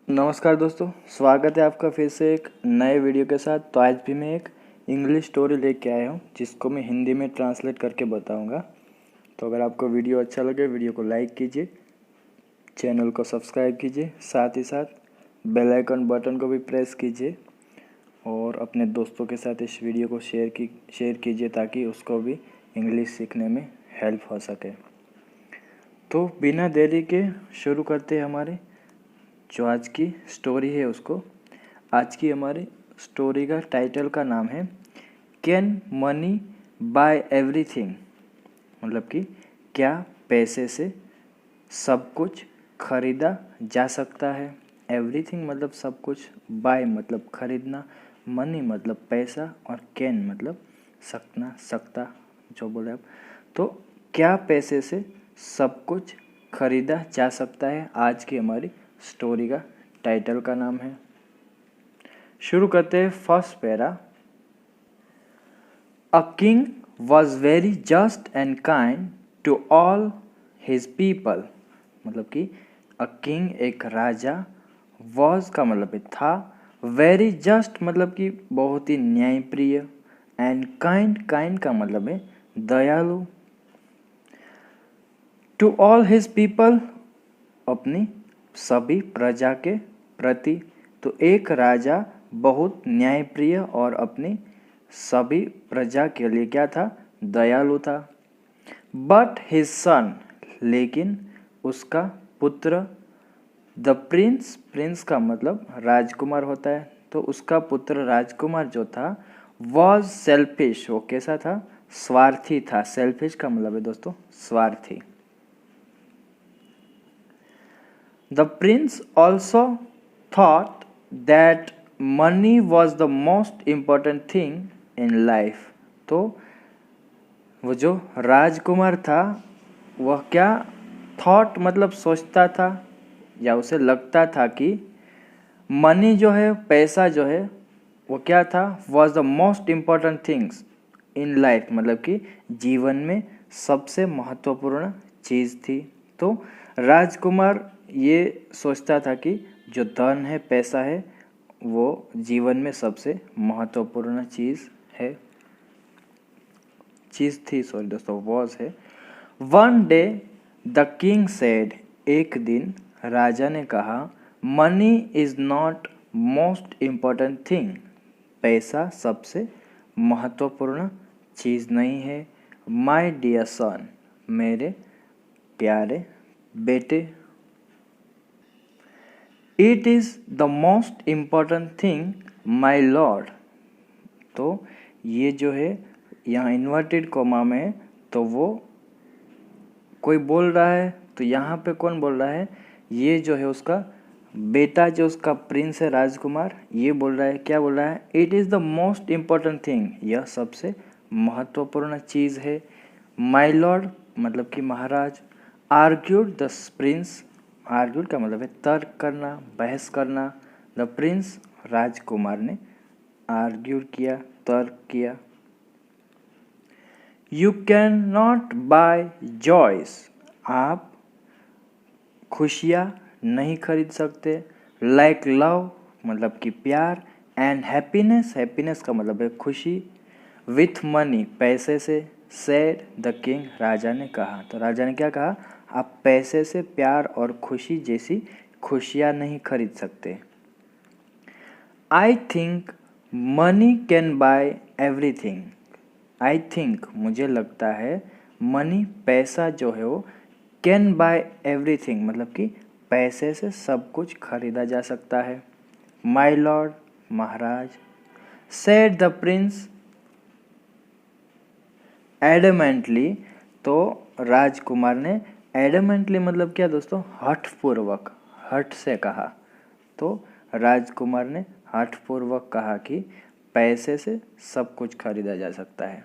नमस्कार दोस्तों, स्वागत है आपका फिर से एक नए वीडियो के साथ। तो आज भी मैं एक इंग्लिश स्टोरी लेके आया हूँ जिसको मैं हिंदी में ट्रांसलेट करके बताऊँगा। तो अगर आपको वीडियो अच्छा लगे वीडियो को लाइक कीजिए, चैनल को सब्सक्राइब कीजिए, साथ ही साथ बेल आइकन बटन को भी प्रेस कीजिए और अपने दोस्तों के साथ इस वीडियो को शेयर कीजिए ताकि उसको भी इंग्लिश सीखने में हेल्प हो सके। तो बिना देरी के शुरू करते हैं हमारे जो आज की स्टोरी है उसको। आज की हमारी स्टोरी का टाइटल का नाम है कैन मनी बाय एवरीथिंग, मतलब कि क्या पैसे से सब कुछ खरीदा जा सकता है। एवरीथिंग मतलब सब कुछ, बाय मतलब खरीदना, मनी मतलब पैसा और कैन मतलब सकता जो बोले आप। तो क्या पैसे से सब कुछ खरीदा जा सकता है, आज की हमारी स्टोरी का टाइटल का नाम है। शुरू करते हैं first para. A king was very just and kind to all his people, मतलब कि अ किंग एक राजा, वॉज का मतलब है था, वेरी जस्ट मतलब कि बहुत ही न्यायप्रिय, एंड काइंड का मतलब है दयालु। टू ऑल हिज पीपल अपनी सभी प्रजा के प्रति। तो एक राजा बहुत न्यायप्रिय और अपनी सभी प्रजा के लिए क्या था, दयालु था। बट हिज सन, लेकिन उसका पुत्र, द प्रिंस का मतलब राजकुमार होता है, तो उसका पुत्र राजकुमार जो था वॉज सेल्फिश, वो कैसा था, स्वार्थी था। सेल्फिश का मतलब है दोस्तों स्वार्थी। The prince also thought that money was the most important thing in life. तो वो जो राजकुमार था वह क्या थॉट मतलब सोचता था या उसे लगता था कि मनी जो है, पैसा जो है वो क्या था, was the most important things in life, मतलब कि जीवन में सबसे महत्वपूर्ण चीज़ थी। तो राजकुमार ये सोचता था कि जो धन है, पैसा है, वो जीवन में सबसे महत्वपूर्ण चीज़ थी, सॉरी दोस्तों, वॉज है। One day the king said, एक दिन राजा ने कहा, money is not most important thing, पैसा सबसे महत्वपूर्ण चीज़ नहीं है। माई डियर सन, मेरे प्यारे बेटे, it is the most important thing my lord. तो ये जो है यहाँ इन्वर्टेड कोमा में है, तो वो कोई बोल रहा है, तो यहाँ पे कौन बोल रहा है, ये जो है उसका बेटा, जो उसका प्रिंस है राजकुमार, ये बोल रहा है, क्या बोल रहा है, it is the most important thing, यह सबसे महत्वपूर्ण चीज़ है। माई लॉर्ड मतलब कि महाराज, आर्ग्यूड द प्रिंस, आर्ग्यूड का मतलब है तर्क करना, बहस करना, द प्रिंस राजकुमार ने आर्ग्यू किया, तर्क किया। You can not buy joys, आप खुशियाँ नहीं खरीद सकते, लाइक लव मतलब कि प्यार, एंड हैप्पीनेस, हैप्पीनेस का मतलब है खुशी, विथ मनी पैसे से, सेड द किंग राजा ने कहा। तो राजा ने क्या कहा, आप पैसे से प्यार और खुशी जैसी खुशियाँ नहीं खरीद सकते। I think money can buy everything, I think मुझे लगता है, मनी पैसा जो है वो कैन बाय एवरीथिंग मतलब कि पैसे से सब कुछ खरीदा जा सकता है। My lord maharaj, said the prince adamantly, तो राजकुमार ने एडमेंटली मतलब क्या दोस्तों, हठपूर्वक, हठ से कहा। तो राजकुमार ने हठपूर्वक कहा कि पैसे से सब कुछ खरीदा जा सकता है।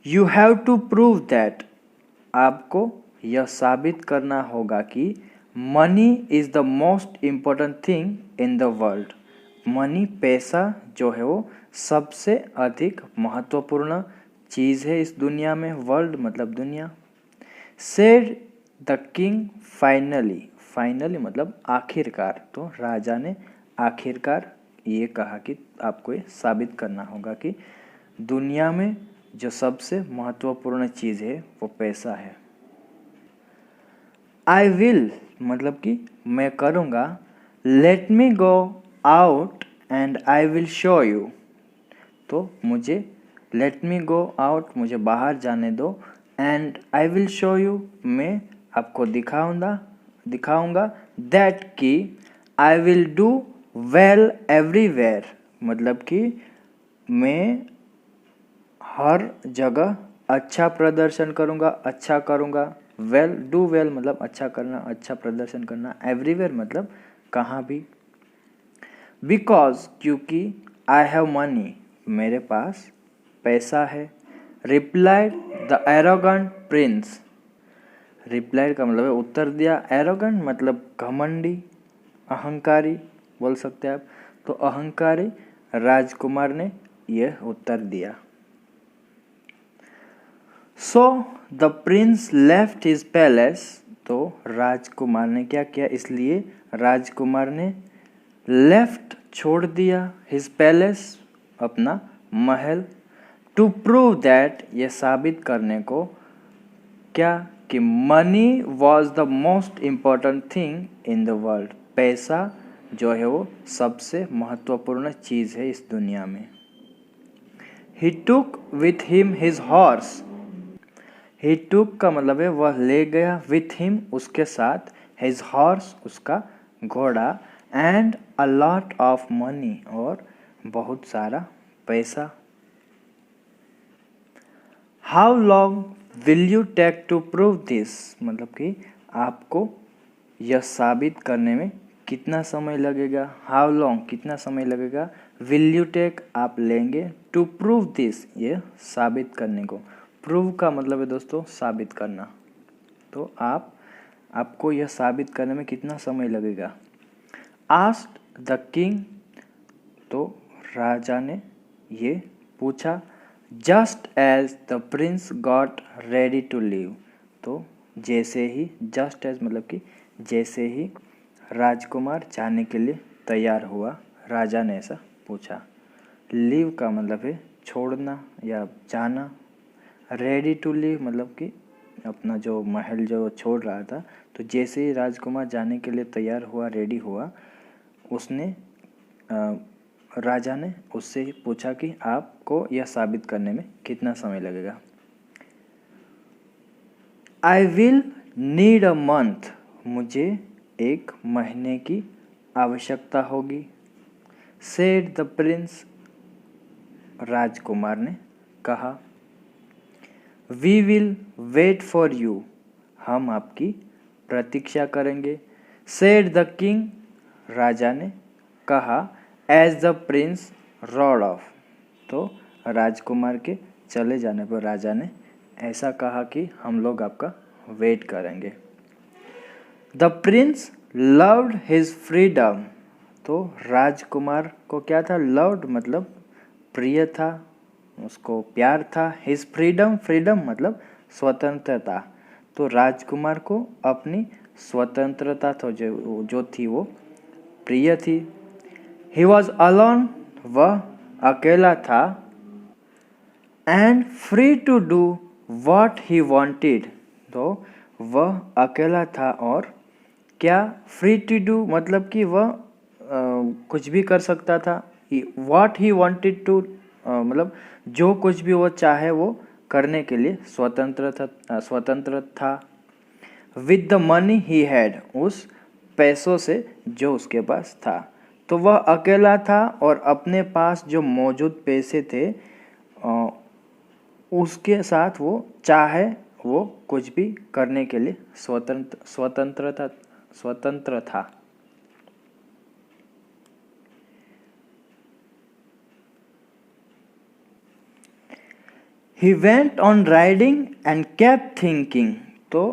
You have to prove that, आपको यह साबित करना होगा कि money is the most important thing in the world, money पैसा जो है वो सबसे अधिक महत्वपूर्ण चीज़ है इस दुनिया में, वर्ल्ड मतलब दुनिया। Said the king finally, finally मतलब आखिरकार। तो राजा ने आखिरकार ये कहा कि आपको ये साबित करना होगा कि दुनिया में जो सबसे महत्वपूर्ण चीज़ है वो पैसा है। आई विल मतलब कि मैं करूँगा। Let me go out and I will show you. तो मुझे लेट मी गो आउट, मुझे बाहर जाने दो, and I will show you, मैं आपको दिखाऊंगा दैट कि I will do well everywhere मतलब कि मैं हर जगह अच्छा प्रदर्शन करूँगा, अच्छा करूँगा। वेल, डू वेल मतलब अच्छा करना, अच्छा प्रदर्शन करना। एवरीवेयर मतलब कहाँ भी। बिकॉज क्योंकि आई हैव मनी मेरे पास पैसा है। Replied the arrogant Prince. Replied का मतलब है उत्तर दिया। एरोगेंट मतलब घमंडी, अहंकारी बोल सकते हैं आप। तो अहंकारी राजकुमार ने यह उत्तर दिया। So the Prince left his palace. तो राजकुमार ने क्या किया, इसलिए राजकुमार ने लेफ्ट छोड़ दिया हिज पैलेस अपना महल। टू प्रूव दैट ये साबित करने को क्या कि money was the most important thing in the world. पैसा जो है वो सबसे महत्वपूर्ण चीज़ है इस दुनिया में। ही टुक विथ हिम हिज हॉर्स। ही टुक का मतलब है वह ले गया, विथ हिम उसके साथ, हिज हॉर्स उसका घोड़ा, and a lot of money और बहुत सारा पैसा। How long will you take to prove this मतलब कि आपको यह साबित करने में कितना समय लगेगा। हाउ लॉन्ग कितना समय लगेगा। विल यू टेक आप लेंगे, टू प्रूव दिस ये साबित करने को। प्रूव का मतलब है दोस्तों साबित करना। तो आपको यह साबित करने में कितना समय लगेगा। Asked the king. तो राजा ने ये पूछा। Just as the prince got ready to leave. तो जैसे ही, जस्ट एज मतलब कि जैसे ही राजकुमार जाने के लिए तैयार हुआ, राजा ने ऐसा पूछा। लीव का मतलब है छोड़ना या जाना। रेडी टू लीव मतलब कि अपना जो महल जो छोड़ रहा था। तो जैसे ही राजकुमार जाने के लिए तैयार हुआ, रेडी हुआ, उसने राजा ने उससे पूछा कि आपको यह साबित करने में कितना समय लगेगा। I will need a month. मुझे एक महीने की आवश्यकता होगी। Said the Prince. राजकुमार ने कहा। We will wait for you. हम आपकी प्रतीक्षा करेंगे। Said the king. राजा ने कहा। As the prince rode off. तो राजकुमार के चले जाने पर राजा ने ऐसा कहा कि हम लोग आपका वेट करेंगे। The Prince loved his freedom. तो राजकुमार को क्या था, लव्ड मतलब प्रिय था, उसको प्यार था। हिज फ्रीडम, फ्रीडम मतलब स्वतंत्रता। तो राजकुमार को अपनी स्वतंत्रता तो जो थी वो प्रिय थी। He was alone. वह अकेला था। And free to do what he wanted. तो वह अकेला था और क्या, फ्री टू डू मतलब कि वह कुछ भी कर सकता था। वॉट ही वॉन्टेड टू मतलब जो कुछ भी वो चाहे वो करने के लिए स्वतंत्र था। With the money he had. उस पैसों से जो उसके पास था। तो वह अकेला था और अपने पास जो मौजूद पैसे थे उसके साथ वो चाहे वो कुछ भी करने के लिए स्वतंत्र था। He went on riding and kept thinking. तो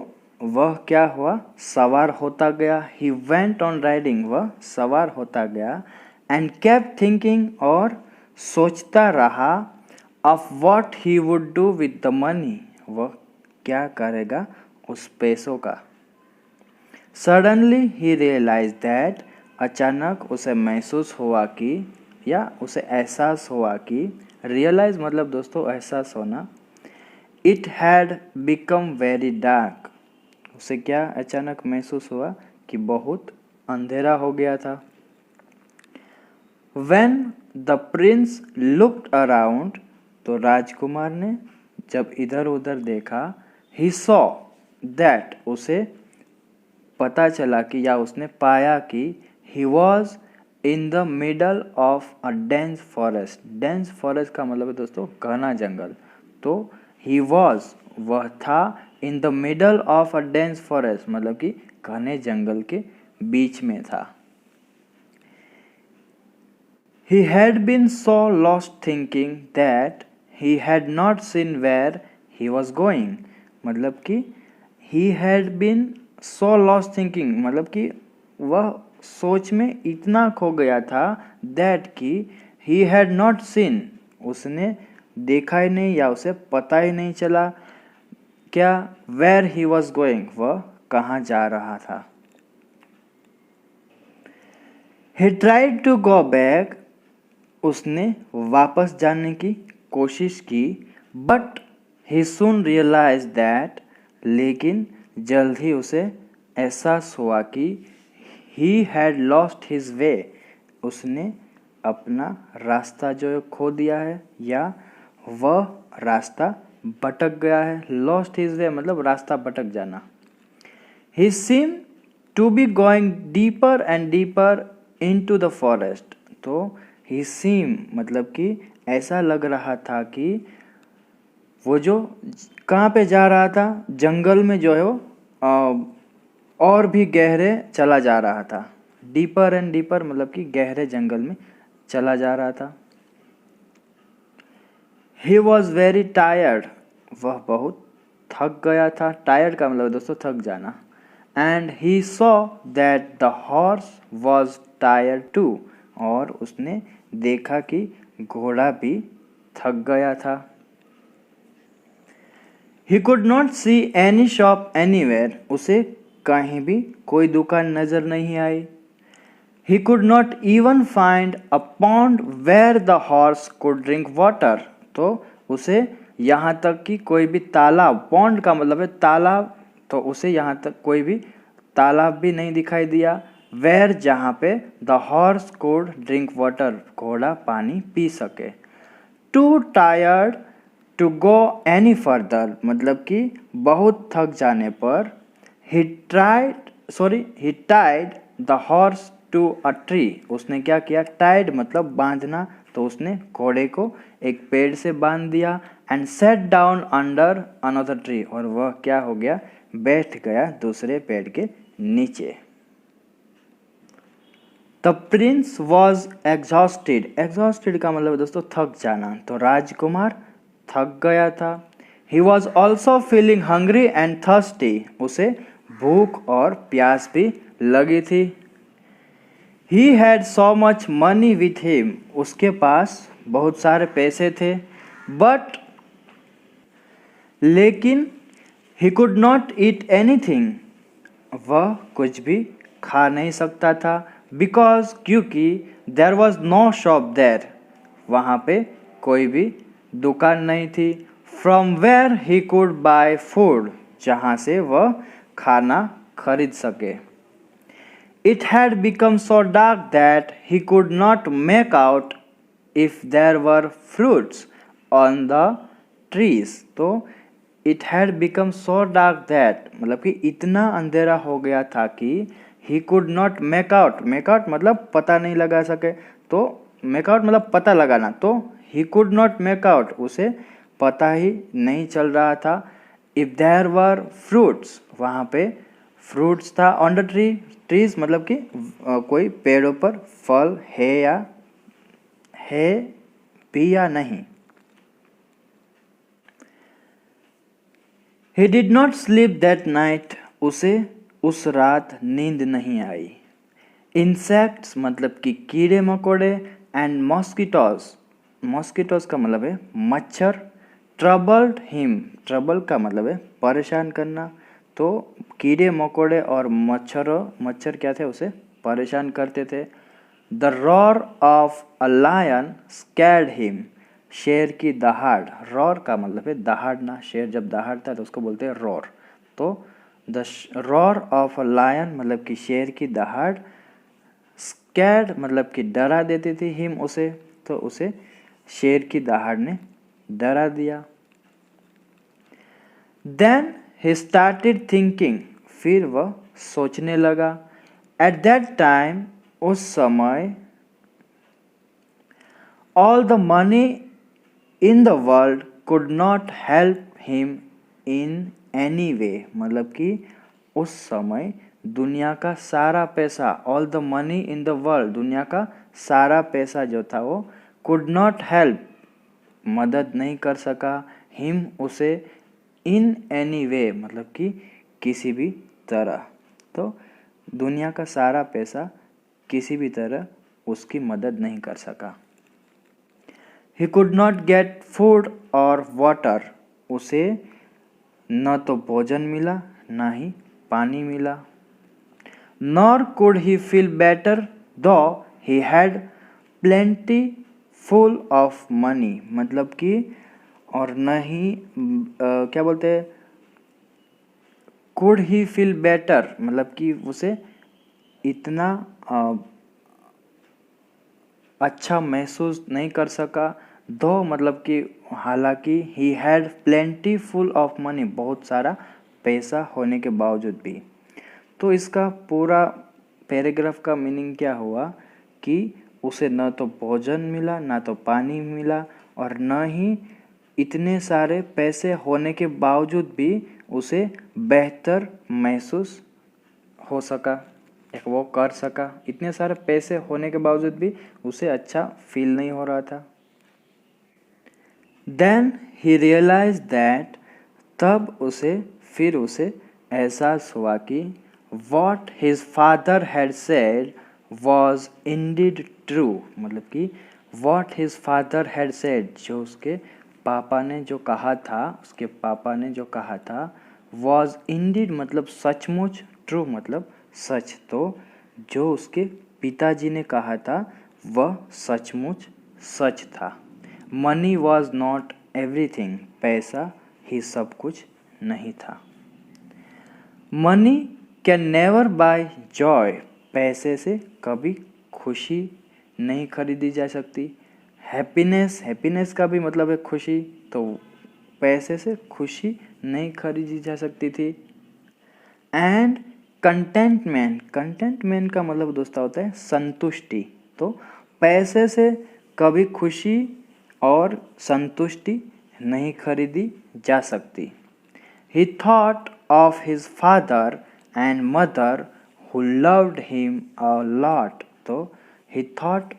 वह क्या हुआ, सवार होता गया। ही वेंट ऑन राइडिंग वह सवार होता गया। एंड केप्ट थिंकिंग और सोचता रहा। Of what he would do with the money. वह क्या करेगा उस पैसों का। सडनली ही रियलाइज दैट, अचानक उसे महसूस हुआ कि, या उसे एहसास हुआ कि, रियलाइज मतलब दोस्तों एहसास होना, it had become very dark, उसे क्या अचानक महसूस हुआ कि बहुत अंधेरा हो गया था। When the prince looked around, तो राजकुमार ने जब इधर उधर देखा, he saw that, उसे पता चला कि, या उसने पाया कि, he was in the middle of a dense forest। dense forest का मतलब है दोस्तों घना जंगल। तो he was, वह था, in the middle of a dense forest मतलब कि घने जंगल के बीच में था। He had been so lost thinking that he had not seen where he was going। मतलब कि he had been so lost thinking मतलब कि वह सोच में इतना खो गया था that कि he had not seen, उसने देखा ही नहीं या उसे पता ही नहीं चला क्या, where he was going, वह कहाँ जा रहा था। He tried to go back, उसने वापस जाने की कोशिश की, but he soon realise that, लेकिन जल्द ही उसे एहसास हुआ कि, he had lost his way, उसने अपना रास्ता जो है खो दिया है, या वह रास्ता भटक गया है। लॉस्ट हिज वे मतलब रास्ता भटक जाना। He seem to be going deeper and deeper into the forest, तो ही सीम मतलब कि ऐसा लग रहा था कि वो जो कहाँ पे जा रहा था, जंगल में जो है वो और भी गहरे चला जा रहा था। डीपर एंड डीपर मतलब कि गहरे जंगल में चला जा रहा था। ही वॉज वेरी टायर्ड, वह बहुत थक गया था। टायर्ड का मतलब दोस्तों थक जाना। And he saw that the horse was tired too, और उसने देखा कि घोड़ा भी थक गया था। He could not see any shop anywhere, उसे कहीं भी कोई दुकान नजर नहीं आई। He could not even find a pond where the horse could drink water, तो उसे यहाँ तक कि कोई भी तालाब, पॉन्ड का मतलब है तालाब, तो उसे यहाँ तक कोई भी तालाब भी नहीं दिखाई दिया। वेयर जहाँ पे the horse could drink water, घोड़ा पानी पी सके। Too tired to go any further मतलब कि बहुत थक जाने पर, he tied the horse to a tree, उसने क्या किया, टाइड मतलब बांधना, तो उसने घोड़े को एक पेड़ से बांध दिया। And set down under another tree, और वह क्या हो गया, बैठ गया दूसरे पेड़ के नीचे। The Prince was exhausted, exhausted का मतलब दोस्तों थक जाना, तो राजकुमार थक गया था। He was also feeling hungry and thirsty, उसे भूख और प्यास भी लगी थी। He had so much money with him, उसके पास बहुत सारे पैसे थे। बट लेकिन he could not eat anything, वह कुछ भी खा नहीं सकता था। बिकॉज क्योंकि there was no shop there, वहाँ पे कोई भी दुकान नहीं थी। From where he could buy food, जहाँ से वह खाना खरीद सके। It had become so dark that he could not make out if there were fruits on the trees, तो it had become so dark that मतलब कि इतना अंधेरा हो गया था कि he could not make out, make out मतलब पता नहीं लगा सके, तो मेक आउट मतलब पता लगाना, तो ही कुड नॉट मेक आउट, उसे पता ही नहीं चल रहा था। इफ देयर वर फ्रूट्स, वहाँ पे फ्रूट्स था ऑन द ट्री, ट्रीज मतलब कि कोई पेड़ों पर फल है या है भी या नहीं। He did not sleep that night, उसे उस रात नींद नहीं आई। इंसेक्ट्स मतलब कि कीड़े मकोड़े, एंड मॉस्किटोज, मॉस्किटोज का मतलब है मच्छर, ट्रबल्ड हिम, ट्रबल का मतलब है परेशान करना, तो कीड़े मकोड़े और मच्छर क्या थे, उसे परेशान करते थे। The roar of a lion scared him, शेर की दहाड़, रॉर का मतलब है दहाड़ना, शेर जब दहाड़ता है तो उसको बोलते हैं रॉर। तो the roar of a lion मतलब कि शेर की दहाड़, स्कैर्ड मतलब कि डरा देती थी हिम उसे, तो उसे शेर की दहाड़ ने डरा दिया। देन ही स्टार्टेड थिंकिंग, फिर वह सोचने लगा। एट दैट टाइम, उस समय, all the money in the world could not help him in any way, मतलब कि उस समय दुनिया का सारा पैसा, all the money in the world, दुनिया का सारा पैसा जो था वो कुड नॉट हेल्प, मदद नहीं कर सका, हिम उसे, इन एनी वे मतलब कि किसी भी तरह। तो दुनिया का सारा पैसा किसी भी तरह उसकी मदद नहीं कर सका। He could not get food और वाटर, उसे न तो भोजन मिला ना ही पानी मिला। Nor could he feel better though he had plenty full of money, मतलब कि और न ही क्या बोलते हैं, कुड ही फील बेटर मतलब कि उसे इतना अच्छा महसूस नहीं कर सका। दो मतलब कि हालांकि ही had plenty full of money, बहुत सारा पैसा होने के बावजूद भी। तो इसका पूरा पैराग्राफ का मीनिंग क्या हुआ कि उसे न तो भोजन मिला ना तो पानी मिला और न ही इतने सारे पैसे होने के बावजूद भी उसे बेहतर महसूस हो सका, एक वो कर सका। इतने सारे पैसे होने के बावजूद भी उसे अच्छा फील नहीं हो रहा था। देन ही रियलाइज दैट, तब फिर उसे एहसास हुआ कि what his father had said was Indeed true, मतलब कि what his father had said, जो उसके पापा ने जो कहा था, वॉज इंडीड मतलब सचमुच, ट्रू मतलब सच। तो जो उसके पिताजी ने कहा था वह सचमुच सच था। मनी वॉज नॉट एवरीथिंग, पैसा ही सब कुछ नहीं था। Money can never buy joy, पैसे से कभी खुशी नहीं खरीदी जा सकती। हैप्पीनेस का भी मतलब है खुशी, तो पैसे से खुशी नहीं खरीदी जा सकती थी। एंड कंटेंटमेंट का मतलब दोस्तों होता है संतुष्टि। तो पैसे से कभी खुशी और संतुष्टि नहीं खरीदी जा सकती। He thought of his father and mother who loved him a lot. तो he thought,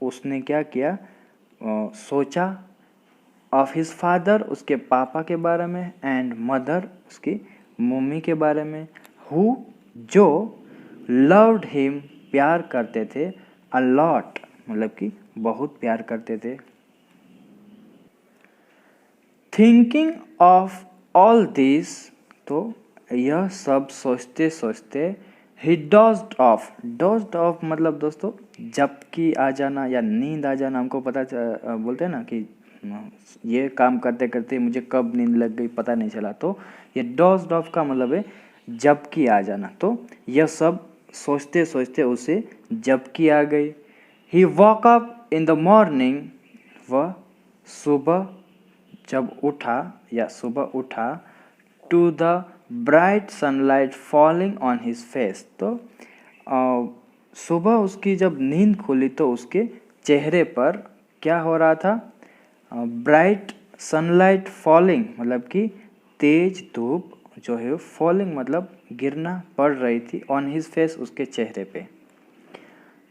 उसने क्या किया, सोचा, of his father उसके पापा के बारे में, and mother उसकी मम्मी के बारे में, who जो loved him प्यार करते थे, a lot मतलब कि बहुत प्यार करते थे। थिंकिंग ऑफ ऑल दिस, तो यह सब सोचते सोचते ही डोज्ड ऑफ मतलब दोस्तों झपकी आ जाना या नींद आ जाना। हमको पता बोलते हैं ना कि ये काम करते करते मुझे कब नींद लग गई पता नहीं चला, तो ये डोज्ड ऑफ का मतलब है झपकी आ जाना। तो यह सब सोचते सोचते उसे झपकी आ गई। He woke up in the morning, वह सुबह जब उठा या सुबह उठा, to the bright sunlight falling on his face. तो सुबह उसकी जब नींद खुली तो उसके चेहरे पर क्या हो रहा था, ब्राइट सनलाइट फॉलिंग मतलब कि तेज धूप जो है फॉलिंग मतलब गिरना पड़ रही थी, ऑन हिज फेस उसके चेहरे पे।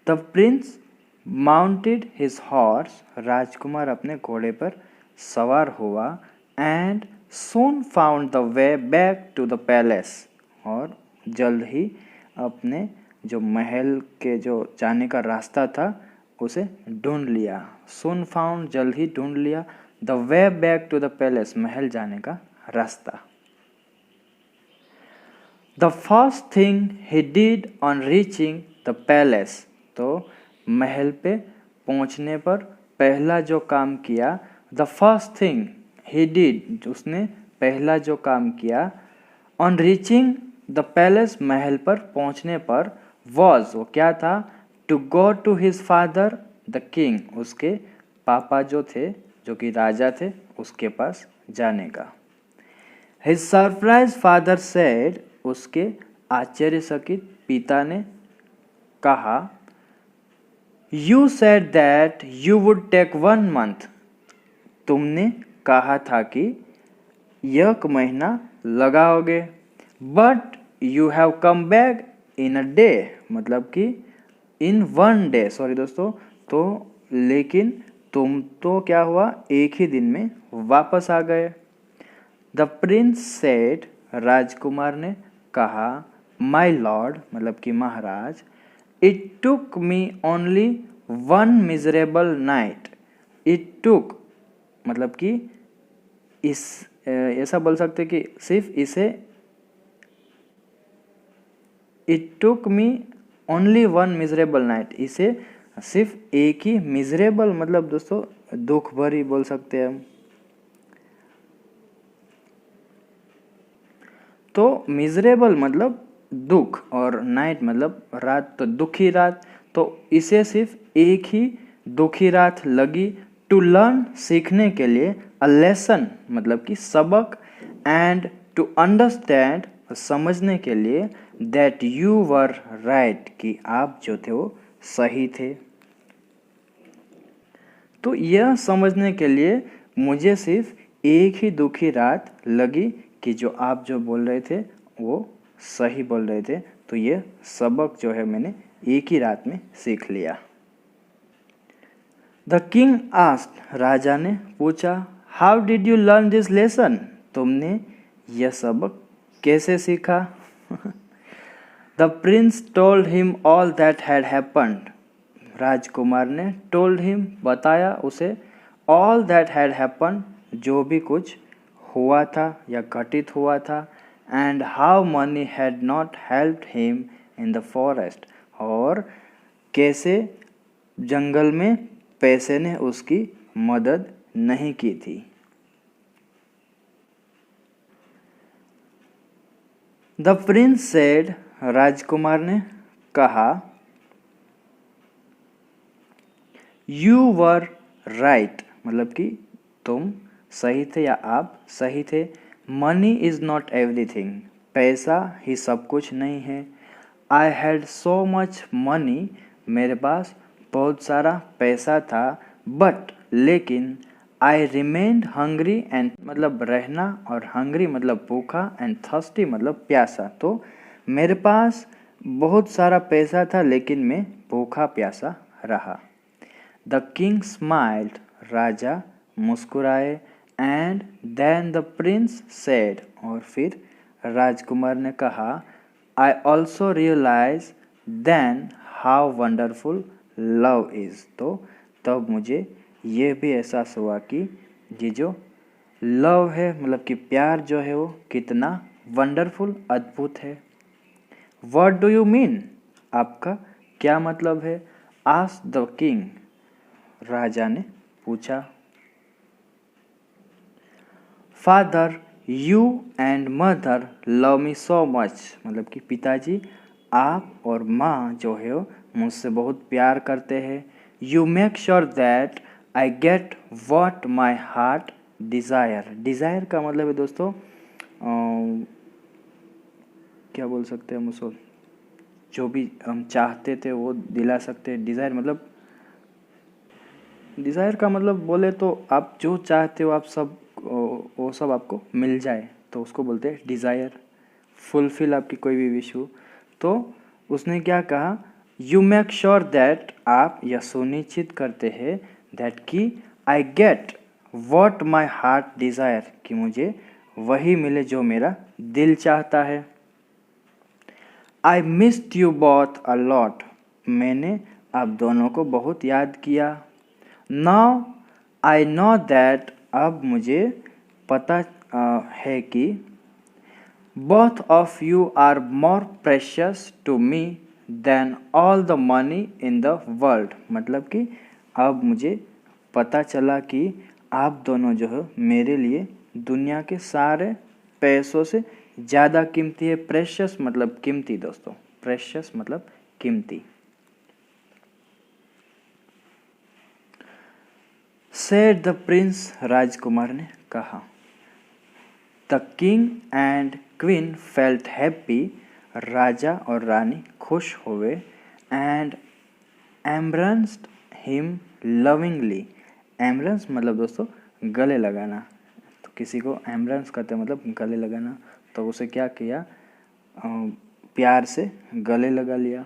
The prince mounted his horse, राजकुमार अपने घोड़े पर सवार हुआ, and soon found the way back to the palace, और जल्द ही अपने जो महल के जो जाने का रास्ता था उसे ढूंढ लिया। soon found जल्द ही ढूंढ लिया, the way back to the palace महल जाने का रास्ता। The first thing he did on reaching the palace, तो महल पे पहुंचने पर पहला जो काम किया, the first thing he did, उसने पहला जो काम किया, ऑन रीचिंग द पैलेस, महल पर पहुंचने पर, वॉज, वो क्या था, to go to his father the king, उसके पापा जो थे, जो कि राजा थे, उसके पास जाने का। हिज सरप्राइज फादर सेड, उसके आश्चर्यचकित पिता ने कहा, you said that you would take 1 month, तुमने कहा था कि 1 महीना लगाओगे, but you have come back in a day, मतलब कि इन 1 day, सॉरी दोस्तों, तो लेकिन तुम तो क्या हुआ, एक ही दिन में वापस आ गए। द प्रिंस सेड, राजकुमार ने कहा, माई लॉर्ड, मतलब कि महाराज, it took me only 1 miserable night, it took, मतलब कि इस ऐसा बोल सकते कि सिर्फ इसे, it took me only 1 miserable night, इसे सिर्फ एक ही, मिजरेबल मतलब दोस्तों दुख भरी बोल सकते हैं हम। तो मिजरेबल मतलब दुख और नाइट मतलब रात, तो दुखी रात, तो इसे सिर्फ एक ही दुखी रात लगी, टू लर्न, सीखने के लिए, अ लेसन मतलब कि सबक, एंड टू अंडरस्टैंड, समझने के लिए, दैट यू वर राइट, कि आप जो थे वो सही थे। तो यह समझने के लिए मुझे सिर्फ एक ही दुखी रात लगी कि जो आप जो बोल रहे थे वो सही बोल रहे थे, तो ये सबक जो है मैंने एक ही रात में सीख लिया। द किंग आस्क्ड, राजा ने पूछा, how did you learn this lesson, तुमने यह सबक कैसे सीखा? The prince told him all that had happened, राजकुमार ने टोल्ड हिम, बताया उसे, ऑल दैट हैड हैपन्ड, जो भी कुछ हुआ था या घटित हुआ था, and how many had not helped him in the forest, और कैसे जंगल में पैसे ने उसकी मदद नहीं की थी। द प्रिंस सेड, राजकुमार ने कहा, यू वर राइट, मतलब कि तुम सही थे या आप सही थे। मनी इज़ नॉट एवरीथिंग, पैसा ही सब कुछ नहीं है। I had so much money, मेरे पास बहुत सारा पैसा था, बट लेकिन, आई रिमेन्ड हंग्री एंड, मतलब रहना, और हंग्री मतलब भूखा, एंड थर्स्टी मतलब प्यासा, तो मेरे पास बहुत सारा पैसा था लेकिन मैं भूखा प्यासा रहा। द किंग स्माइल्ड, राजा मुस्कुराए, and then the prince said, और फिर राजकुमार ने कहा, I also realise then how wonderful love is, तो तब मुझे ये भी एहसास हुआ कि ये जो लव है, मतलब कि प्यार जो है वो कितना वंडरफुल, अद्भुत है। व्हाट डू यू मीन, आपका क्या मतलब है? आस्क्ड द किंग, राजा ने पूछा। Father, you and mother love me so much, मतलब कि पिताजी, आप और माँ जो है मुझसे बहुत प्यार करते हैं। You make sure that I get what my heart desire, desire का मतलब है दोस्तों क्या बोल सकते हैं हम उसको, जो भी हम चाहते थे वो दिला सकते हैं। डिज़ायर मतलब, डिज़ायर का मतलब बोले तो आप जो चाहते हो आप सब, वो सब आपको मिल जाए, तो उसको बोलते हैं डिज़ायर। फुलफिल आपकी कोई भी विश हो। तो उसने क्या कहा, यू मेक श्योर दैट, आप यह सुनिश्चित करते हैं, दैट कि I get what my heart desire, कि मुझे वही मिले जो मेरा दिल चाहता है। I missed you both a lot, मैंने आप दोनों को बहुत याद किया। नाउ आई नो दैट, अब मुझे पता है कि both of you are more precious to me than all the money in the world. मतलब कि अब मुझे पता चला कि आप दोनों जो है मेरे लिए दुनिया के सारे पैसों से ज़्यादा कीमती है। प्रेशियस मतलब कीमती दोस्तों, प्रेशियस मतलब कीमती। सेड द प्रिंस, राजकुमार ने कहा। The king and queen felt happy, राजा और रानी खुश हुए। And embraced him lovingly. Embrace मतलब दोस्तों गले लगाना, तो किसी को एम्ब्रेस कहते हैं मतलब गले लगाना। तो उसे क्या किया, प्यार से गले लगा लिया।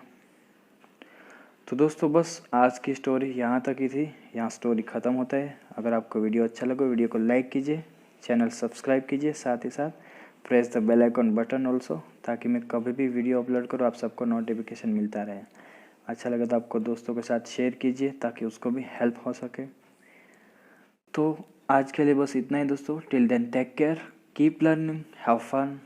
तो दोस्तों बस आज की स्टोरी यहाँ तक ही थी, यहाँ स्टोरी ख़त्म होता है। अगर आपको वीडियो अच्छा लगे वीडियो को लाइक कीजिए, चैनल सब्सक्राइब कीजिए, साथ ही साथ press the bell icon button also, ताकि मैं कभी भी वीडियो अपलोड करूँ आप सबको नोटिफिकेशन मिलता रहे। अच्छा लगे तो आपको दोस्तों के साथ शेयर कीजिए ताकि उसको भी हेल्प हो सके। तो आज के लिए बस इतना ही दोस्तों। Till then take care, keep learning, have fun.